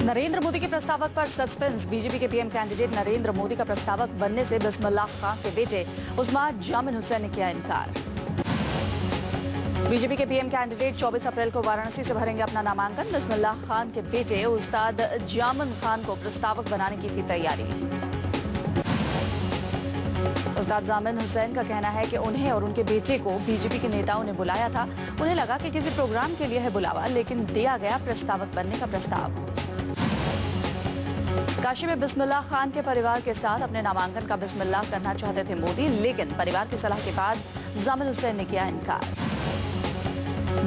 नरेंद्र मोदी के प्रस्तावक पर सस्पेंस। बीजेपी के पीएम कैंडिडेट नरेंद्र मोदी का प्रस्तावक बनने से बिस्मिल्लाह खान के बेटे उस्मान जामिन हुसैन ने किया इनकार। बीजेपी के पीएम कैंडिडेट 24 अप्रैल को वाराणसी से भरेंगे अपना नामांकन। बिस्मिल्लाह खान के बेटे उस्ताद जामिन खान को प्रस्तावक बनाने की थी तैयारी। उस्ताद जामिन हुसैन का कहना है कि उन्हें और उनके बेटे को बीजेपी के नेताओं ने बुलाया था। उन्हें लगा कि किसी प्रोग्राम के लिए है बुलावा, लेकिन दिया गया प्रस्तावक बनने का प्रस्ताव। काशी में बिस्मिल्लाह खान के परिवार के साथ अपने नामांकन का बिस्मिल्लाह करना चाहते थे मोदी, लेकिन परिवार की सलाह के बाद जामिन हुसैन ने किया इनकार।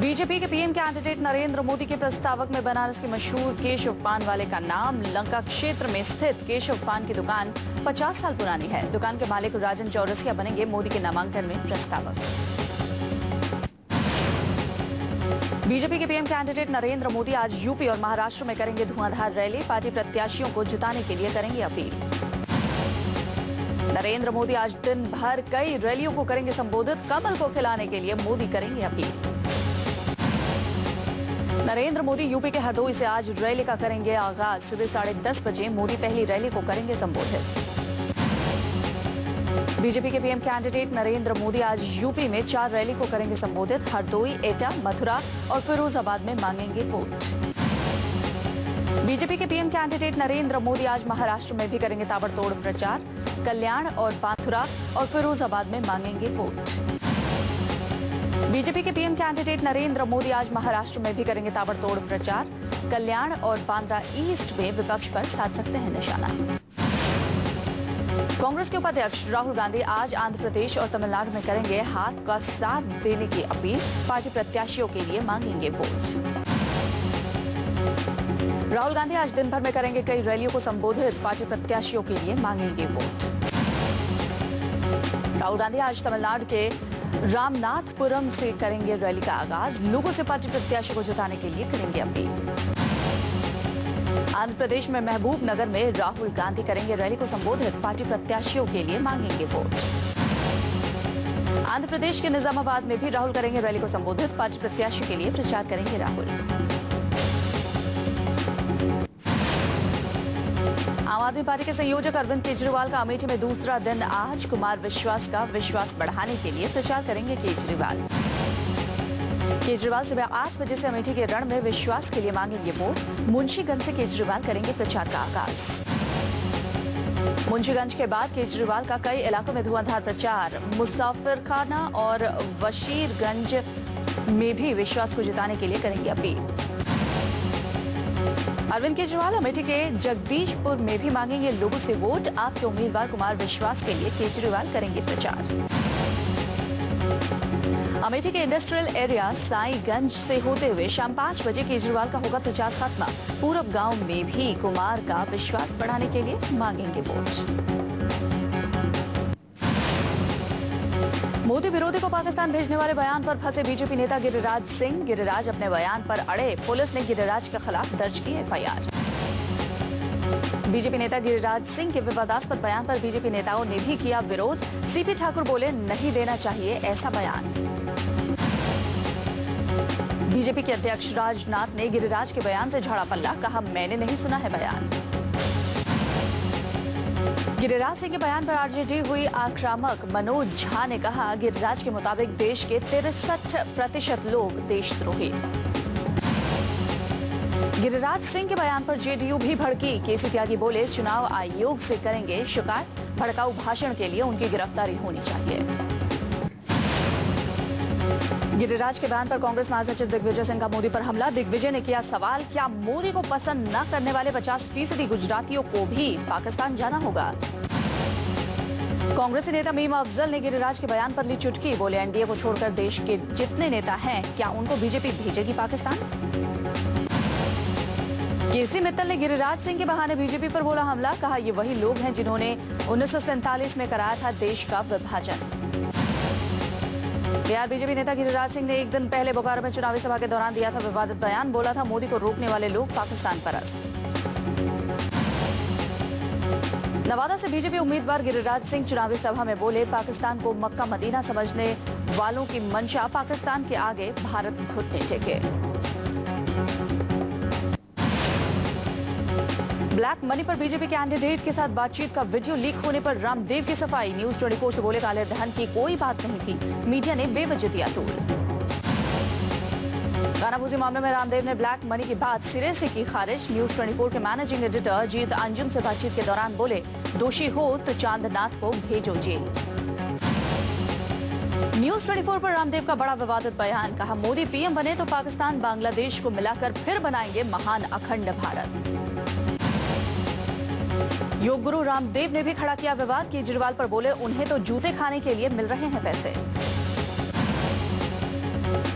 बीजेपी के पीएम कैंडिडेट नरेंद्र मोदी के प्रस्तावक में बनारस के मशहूर केशव पान वाले का नाम। लंका क्षेत्र में स्थित केशव पान की दुकान 50 साल पुरानी है। दुकान के मालिक राजन चौरसिया बनेंगे मोदी के नामांकन में प्रस्तावक। बीजेपी के पीएम कैंडिडेट नरेंद्र मोदी आज यूपी और महाराष्ट्र में करेंगे धुआंधार रैली। पार्टी प्रत्याशियों को जिताने के लिए करेंगे अपील। नरेंद्र मोदी आज दिन भर कई रैलियों को करेंगे संबोधित। कमल को खिलाने के लिए मोदी करेंगे अपील। नरेंद्र मोदी यूपी के हरदोई से आज रैली का करेंगे आगाज। सुबह 10:30 बजे मोदी पहली रैली को करेंगे संबोधित। बीजेपी के पीएम कैंडिडेट नरेंद्र मोदी आज यूपी में 4 रैली को करेंगे संबोधित। हरदोई, एटा, मथुरा और फिरोजाबाद में मांगेंगे वोट। बीजेपी के पीएम कैंडिडेट नरेंद्र मोदी आज महाराष्ट्र में भी करेंगे ताबड़तोड़ प्रचार। कल्याण और बांथुरा और फिरोजाबाद में मांगेंगे वोट। बीजेपी के पीएम कैंडिडेट नरेंद्र मोदी आज महाराष्ट्र में भी करेंगे ताबड़तोड़ प्रचार। कल्याण और बांद्रा ईस्ट में विपक्ष पर साध सकते हैं निशाना। कांग्रेस के उपाध्यक्ष राहुल गांधी आज आंध्र प्रदेश और तमिलनाडु में करेंगे हाथ का साथ देने की अपील। पार्टी प्रत्याशियों के लिए मांगेंगे वोट। राहुल गांधी आज दिन भर में करेंगे कई रैलियों को संबोधित। पार्टी प्रत्याशियों के लिए मांगेंगे वोट। राहुल गांधी आज तमिलनाडु के रामनाथपुरम से करेंगे रैली का आगाज। लोगों से पार्टी प्रत्याशी को जिताने के लिए करेंगे अपील। आंध्र प्रदेश में महबूब नगर में राहुल गांधी करेंगे रैली को संबोधित। पार्टी प्रत्याशियों के लिए मांगेंगे वोट। आंध्र प्रदेश के निजामाबाद में भी राहुल करेंगे रैली को संबोधित। पार्टी प्रत्याशी के लिए प्रचार करेंगे राहुल। आम आदमी पार्टी के संयोजक अरविंद केजरीवाल का अमेठी में दूसरा दिन आज। कुमार विश्वास का विश्वास बढ़ाने के लिए प्रचार करेंगे केजरीवाल। केजरीवाल सुबह 8 बजे से अमेठी के रण में विश्वास के लिए मांगेंगे वोट। मुंशीगंज से केजरीवाल करेंगे प्रचार का आगाज। मुंशीगंज के बाद केजरीवाल का कई इलाकों में धुआंधार प्रचार। मुसाफिरखाना और वशीरगंज में भी विश्वास को जिताने के लिए करेंगे अपील। अरविंद केजरीवाल अमेठी के जगदीशपुर में भी मांगेंगे लोगों से वोट। आपके उम्मीदवार कुमार विश्वास के लिए केजरीवाल करेंगे प्रचार। अमेठी के इंडस्ट्रियल एरिया साईगंज से होते हुए शाम 5 बजे केजरीवाल का होगा प्रचार खत्म। पूरब गांव में भी कुमार का विश्वास बढ़ाने के लिए मांगेंगे वोट। मोदी विरोधी को पाकिस्तान भेजने वाले बयान पर फंसे बीजेपी नेता गिरिराज सिंह। गिरिराज अपने बयान पर अड़े। पुलिस ने गिरिराज के खिलाफ दर्ज की एफआईआर। बीजेपी नेता गिरिराज सिंह के विवादास्पद बयान पर बीजेपी नेताओं ने भी किया विरोध। सीपी ठाकुर बोले, नहीं देना चाहिए ऐसा बयान। बीजेपी के अध्यक्ष राजनाथ ने गिरिराज के बयान से झाड़ा पल्ला। कहा, मैंने नहीं सुना है बयान। गिरिराज सिंह के बयान पर आरजेडी हुई आक्रामक। मनोज झा ने कहा, गिरिराज के मुताबिक देश के 63% लोग देशद्रोही। गिरिराज सिंह के बयान पर जेडीयू भी भड़की। केसी त्यागी बोले, चुनाव आयोग से करेंगे शिकायत। भड़काऊ भाषण के लिए उनकी गिरफ्तारी होनी चाहिए। गिरिराज के बयान पर कांग्रेस महासचिव दिग्विजय सिंह का मोदी पर हमला। दिग्विजय ने किया सवाल, क्या मोदी को पसंद न करने वाले 50% गुजरातियों को भी पाकिस्तान जाना होगा? कांग्रेसी नेता मीम अफजल ने गिरिराज के बयान पर ली चुटकी। बोले, एनडीए को छोड़कर देश के जितने नेता हैं, क्या उनको बीजेपी भेजेगी पाकिस्तान? केसी मित्तल ने गिरिराज सिंह के बहाने बीजेपी पर बोला हमला। कहा, ये वही लोग हैं जिन्होंने 1947 में कराया था देश का विभाजन। बिहार बीजेपी नेता गिरिराज सिंह ने एक दिन पहले बोकारो में चुनावी सभा के दौरान दिया था विवादित बयान। बोला था, मोदी को रोकने वाले लोग पाकिस्तान परस्त। नवादा से बीजेपी उम्मीदवार गिरिराज सिंह चुनावी सभा में बोले, पाकिस्तान को मक्का मदीना समझने वालों की मंशा पाकिस्तान के आगे भारत घुटने टेके। ब्लैक मनी पर बीजेपी कैंडिडेट के साथ बातचीत का वीडियो लीक होने पर रामदेव की सफाई। न्यूज 24 से बोले काले धन की कोई बात नहीं थी, मीडिया ने बेवजह दिया तूल। कानाफूसी मामले में रामदेव ने ब्लैक मनी की बात सिरे से की खारिज। न्यूज 24 के मैनेजिंग एडिटर जीत अंजुम से बातचीत के दौरान बोले, दोषी हो तो चांदनाथ को भेजो जेल। न्यूज 24 पर रामदेव का बड़ा विवादित बयान। कहा, मोदी पीएम बने तो पाकिस्तान बांग्लादेश को मिलाकर फिर बनाएंगे महान अखंड भारत। योग गुरु रामदेव ने भी खड़ा किया विवाद। केजरीवाल पर बोले, उन्हें तो जूते खाने के लिए मिल रहे हैं पैसे।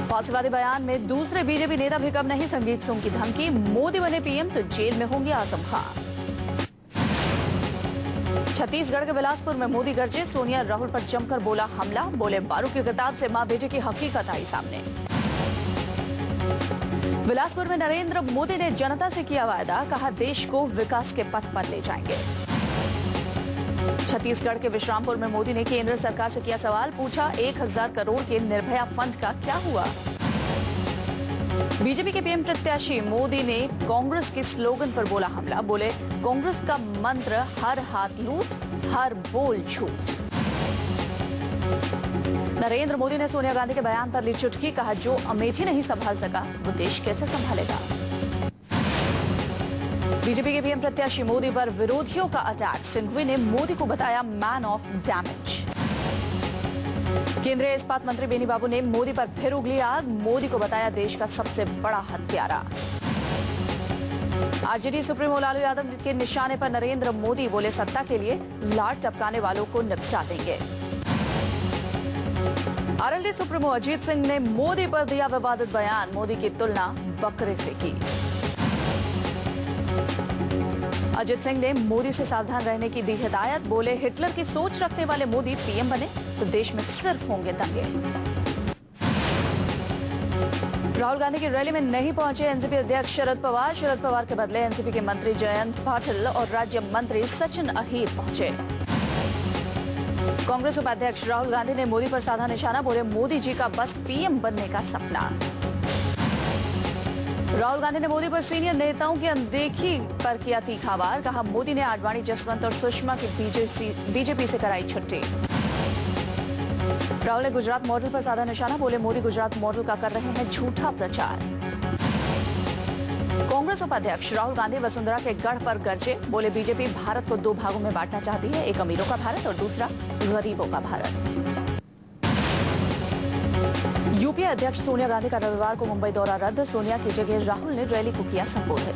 फांसीवादी बयान में दूसरे बीजेपी नेता भी कम नहीं। संगीत सोम की धमकी, मोदी बने पीएम तो जेल में होंगे आजम खान। छत्तीसगढ़ के बिलासपुर में मोदी गरजे। सोनिया राहुल पर जमकर बोला हमला। बोले, बारू की किताब से मां बेटे की हकीकत आई सामने। बिलासपुर में नरेंद्र मोदी ने जनता से किया वायदा। कहा, देश को विकास के पथ पर ले जाएंगे। छत्तीसगढ़ के विश्रामपुर में मोदी ने केंद्र सरकार से किया सवाल। पूछा, 1000 करोड़ के निर्भया फंड का क्या हुआ। बीजेपी के पीएम प्रत्याशी मोदी ने कांग्रेस के स्लोगन पर बोला हमला। बोले, कांग्रेस का मंत्र हर हाथ लूट, हर बोल झूठ। नरेंद्र मोदी ने सोनिया गांधी के बयान पर ली चुटकी। कहा, जो अमेठी नहीं संभाल सका वो देश कैसे संभालेगा। बीजेपी के पीएम प्रत्याशी मोदी पर विरोधियों का अटैक। सिंघवी ने मोदी को बताया मैन ऑफ डैमेज। केंद्रीय इस्पात मंत्री बेनी बाबू ने मोदी पर फिर उगली आग। मोदी को बताया देश का सबसे बड़ा हत्यारा। आरजेडी सुप्रीमो लालू यादव के निशाने पर नरेंद्र मोदी। बोले, सत्ता के लिए लाट टपकाने वालों को निपटा देंगे। आरएलडी सुप्रीमो अजीत सिंह ने मोदी पर दिया विवादित बयान। मोदी की तुलना बकरे से की। अजीत सिंह ने मोदी से सावधान रहने की दी हिदायत। बोले, हिटलर की सोच रखने वाले मोदी पीएम बने तो देश में सिर्फ होंगे दंगे। राहुल गांधी की रैली में नहीं पहुंचे एनसीपी अध्यक्ष शरद पवार। शरद पवार के बदले एनसीपी के मंत्री जयंत पाटिल और राज्य मंत्री सचिन अहीर पहुंचे। कांग्रेस उपाध्यक्ष राहुल गांधी ने मोदी पर साधा निशाना। बोले, मोदी जी का बस पीएम बनने का सपना। राहुल गांधी ने मोदी पर सीनियर नेताओं की अनदेखी पर किया तीखा वार। कहा, मोदी ने आडवाणी, जसवंत और सुषमा की बीजेपी से कराई छुट्टी। राहुल ने गुजरात मॉडल पर साधा निशाना। बोले, मोदी गुजरात मॉडल का कर रहे हैं झूठा प्रचार। कांग्रेस उपाध्यक्ष राहुल गांधी वसुंधरा के गढ़ पर गरजे। बोले, बीजेपी भारत को 2 भागों में बांटना चाहती है, एक अमीरों का भारत और दूसरा गरीबों का भारत। यूपीए अध्यक्ष सोनिया गांधी का रविवार को मुंबई दौरा रद्द। सोनिया की जगह राहुल ने रैली को किया संबोधित।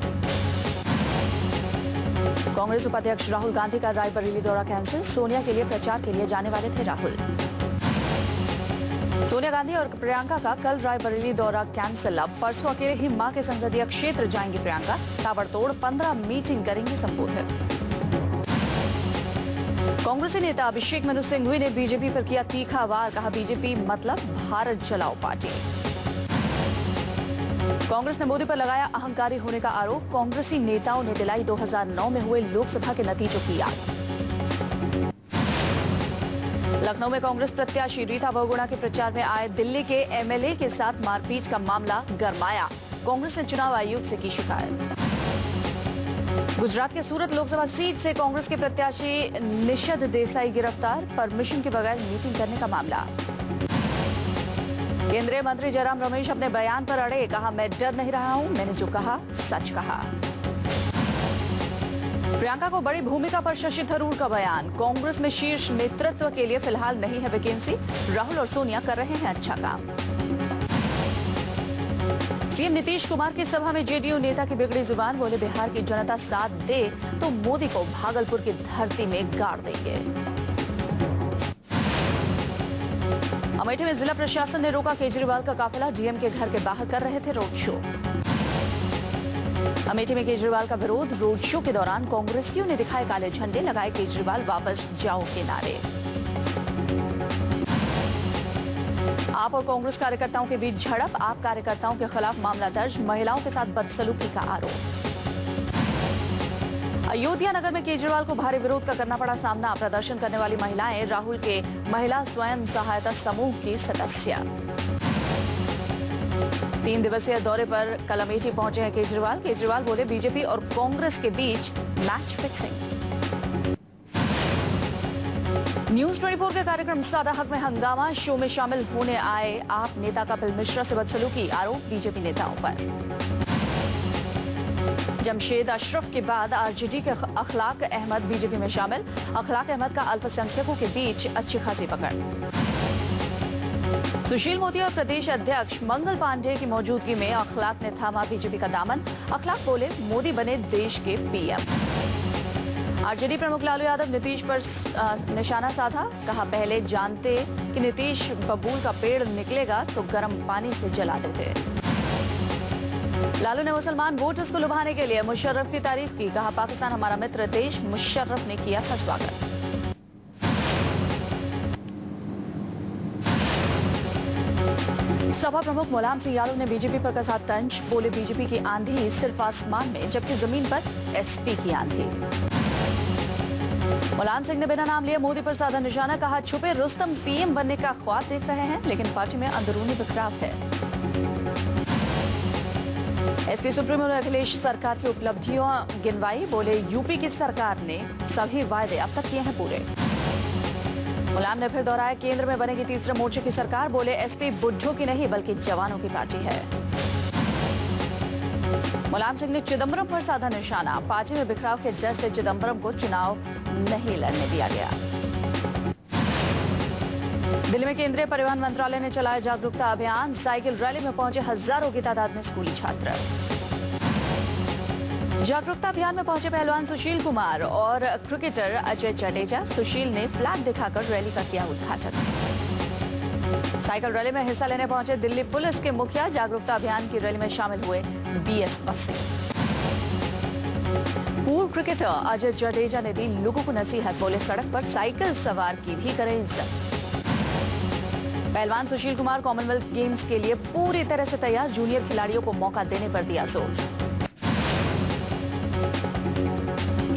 कांग्रेस उपाध्यक्ष राहुल गांधी का रायबरेली दौरा कैंसिल। सोनिया के लिए प्रचार के लिए जाने वाले थे राहुल। सोनिया गांधी और प्रियंका का कल रायबरेली दौरा कैंसिल। अब परसों अकेले ही मां के संसदीय क्षेत्र जाएंगी प्रियंका। ताबड़तोड़ 15 मीटिंग करेंगी संबोधित। कांग्रेसी नेता अभिषेक मनु सिंघवी ने बीजेपी पर किया तीखा वार। कहा, बीजेपी मतलब भारत जलाओ पार्टी। कांग्रेस ने मोदी पर लगाया अहंकारी होने का आरोप। कांग्रेसी नेताओं ने दिलाई 2009 में हुए लोकसभा के नतीजों की याद। लखनऊ में कांग्रेस प्रत्याशी रीता बहुगुणा के प्रचार में आए दिल्ली के एमएलए के साथ मारपीट का मामला गरमाया। कांग्रेस ने चुनाव आयोग से की शिकायत। गुजरात के सूरत लोकसभा सीट से कांग्रेस के प्रत्याशी निषद देसाई गिरफ्तार। परमिशन के बगैर मीटिंग करने का मामला। केंद्रीय मंत्री जयराम रमेश अपने बयान पर अड़े। कहा, मैं डर नहीं रहा हूं, मैंने जो कहा सच कहा। प्रियंका को बड़ी भूमिका पर शशि थरूर का बयान। कांग्रेस में शीर्ष नेतृत्व के लिए फिलहाल नहीं है वैकेंसी। राहुल और सोनिया कर रहे हैं अच्छा काम। सीएम नीतीश कुमार की सभा में जेडीयू नेता की बिगड़ी जुबान। बोले, बिहार की जनता साथ दे तो मोदी को भागलपुर की धरती में गाड़ देंगे। अमेठी में जिला प्रशासन ने रोका केजरीवाल का काफिला। डीएम के घर के बाहर कर रहे थे रोड शो। अमेठी में केजरीवाल का विरोध। रोड शो के दौरान कांग्रेसियों ने दिखाए काले झंडे, लगाए केजरीवाल वापस जाओ के नारे। आप और कांग्रेस कार्यकर्ताओं के बीच झड़प। आप कार्यकर्ताओं के खिलाफ मामला दर्ज। महिलाओं के साथ बदसलूकी का आरोप। अयोध्या नगर में केजरीवाल को भारी विरोध का करना पड़ा सामना। प्रदर्शन करने वाली महिलाएं राहुल के महिला स्वयं सहायता समूह की सदस्य। 3 दिवसीय दौरे पर कल अमेठी पहुंचे हैं केजरीवाल। केजरीवाल बोले बीजेपी और कांग्रेस के बीच मैच फिक्सिंग। न्यूज 24 के कार्यक्रम सादा हक में हंगामा। शो में शामिल होने आए आप नेता कपिल मिश्रा से बदसलूकी, आरोप बीजेपी नेताओं पर। जमशेद अशरफ के बाद आरजेडी के अखलाक अहमद बीजेपी में शामिल। अखलाक अहमद का अल्पसंख्यकों के बीच अच्छी खासी पकड़। सुशील मोदी और प्रदेश अध्यक्ष मंगल पांडे की मौजूदगी में अखलाक ने थामा बीजेपी का दामन। अखलाक बोले मोदी बने देश के पीएम। आरजेडी प्रमुख लालू यादव नीतीश पर निशाना साधा। कहा पहले जानते कि नीतीश बबूल का पेड़ निकलेगा तो गर्म पानी से जला देते। लालू ने मुसलमान वोटर्स को लुभाने के लिए मुशर्रफ की तारीफ की। कहा पाकिस्तान हमारा मित्र देश, मुशर्रफ ने किया था स्वागत। सपा प्रमुख मुलायम सिंह यादव ने बीजेपी पर कसा तंज। बोले बीजेपी की आंधी सिर्फ आसमान में, जबकि जमीन पर एसपी की आंधी। मुलायम सिंह ने बिना नाम लिए मोदी पर साधा निशाना। कहा छुपे रुस्तम पीएम बनने का ख्वाब देख रहे हैं, लेकिन पार्टी में अंदरूनी बिखराव है। एसपी सुप्रीमो ने अखिलेश सरकार की उपलब्धियों गिनवाई। बोले यूपी की सरकार ने सभी वायदे अब तक किए हैं पूरे। मुलायम ने फिर दोहराया केंद्र में बनेगी तीसरे मोर्चे की सरकार। बोले एसपी बुड्ढों की नहीं बल्कि जवानों की पार्टी है। मुलायम सिंह ने चिदंबरम पर साधा निशाना। पार्टी में बिखराव के डर से चिदंबरम को चुनाव नहीं लड़ने दिया गया। दिल्ली में केंद्रीय परिवहन मंत्रालय ने चलाया जागरूकता अभियान। साइकिल रैली में पहुंचे हजारों की तादाद में स्कूली छात्र। जागरूकता अभियान में पहुंचे पहलवान सुशील कुमार और क्रिकेटर अजय जडेजा। सुशील ने फ्लैग दिखाकर रैली का किया उद्घाटन। साइकिल रैली में हिस्सा लेने पहुंचे दिल्ली पुलिस के मुखिया। जागरूकता अभियान की रैली में शामिल हुए बीएस बस्सी। पूर्व क्रिकेटर अजय जडेजा ने दी लोगों को नसीहत। बोले सड़क पर साइकिल सवार की भी करें इज्जत। पहलवान सुशील कुमार कॉमनवेल्थ गेम्स के लिए पूरी तरह से तैयार। जूनियर खिलाड़ियों को मौका देने पर दिया जोर।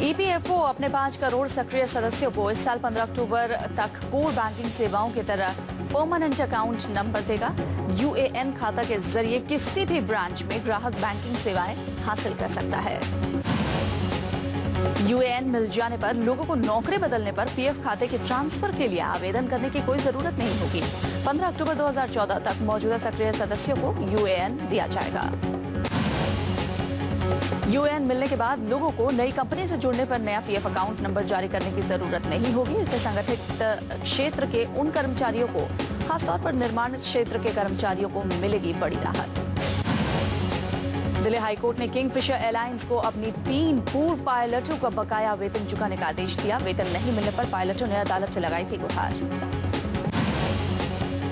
ईपीएफओ अपने 5 करोड़ सक्रिय सदस्यों को इस साल 15 अक्टूबर तक कोर बैंकिंग सेवाओं की तरह परमानेंट अकाउंट नंबर देगा। यूएएन खाता के जरिए किसी भी ब्रांच में ग्राहक बैंकिंग सेवाएं हासिल कर सकता है। यूएएन मिल जाने पर लोगों को नौकरी बदलने पर पीएफ खाते के ट्रांसफर के लिए आवेदन करने की कोई जरूरत नहीं होगी। 15 अक्टूबर 2014 तक मौजूदा सक्रिय सदस्यों को यूएएन दिया जाएगा। यूएएन मिलने के बाद लोगों को नई कंपनी से जुड़ने पर नया पीएफ अकाउंट नंबर जारी करने की जरूरत नहीं होगी। इससे संगठित क्षेत्र के उन कर्मचारियों को, खासतौर पर निर्माण क्षेत्र के कर्मचारियों को मिलेगी बड़ी राहत। दिल्ली हाईकोर्ट ने किंगफिशर एयरलाइंस को अपनी 3 पूर्व पायलटों का बकाया वेतन चुकाने का आदेश दिया। वेतन नहीं मिलने पर पायलटों ने अदालत से लगाई थी गुहार।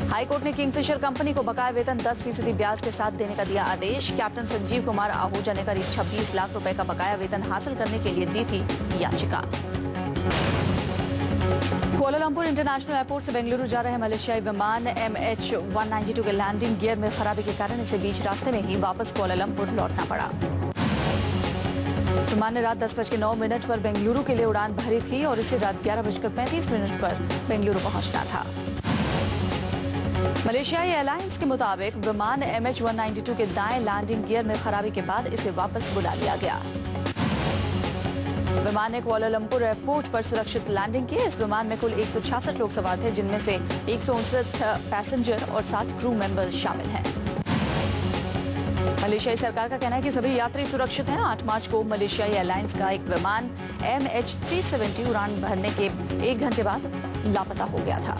हाईकोर्ट ने किंगफिशर कंपनी को बकाया वेतन 10% ब्याज के साथ देने का दिया आदेश। कैप्टन संजीव कुमार आहूजा ने करीब 26 लाख रुपए का बकाया वेतन हासिल करने के लिए दी थी याचिका। कुआलालंपुर इंटरनेशनल एयरपोर्ट से बेंगलुरु जा रहे मलेशियाई विमान MH192 के लैंडिंग गियर में खराबी के कारण इसे बीच रास्ते में ही वापस कुआलालंपुर लौटना पड़ा। विमान ने रात 10:09 पर बेंगलुरु के लिए उड़ान भरी थी और इसे रात 11:35 पर बेंगलुरु पहुंचना था। मलेशियाई एयरलाइंस के मुताबिक विमान MH192 के दाएं लैंडिंग गियर में खराबी के बाद इसे वापस बुला लिया गया। विमान ने कुआलालंपुर एयरपोर्ट पर सुरक्षित लैंडिंग की। इस विमान में कुल 166 लोग सवार थे, जिनमें से 159 पैसेंजर और 60 क्रू मेंबर्स शामिल हैं। मलेशियाई सरकार का कहना है कि सभी यात्री सुरक्षित हैं। 8 मार्च को मलेशियाई एयरलाइंस का एक विमान MH370 उड़ान भरने के 1 घंटे बाद लापता हो गया था।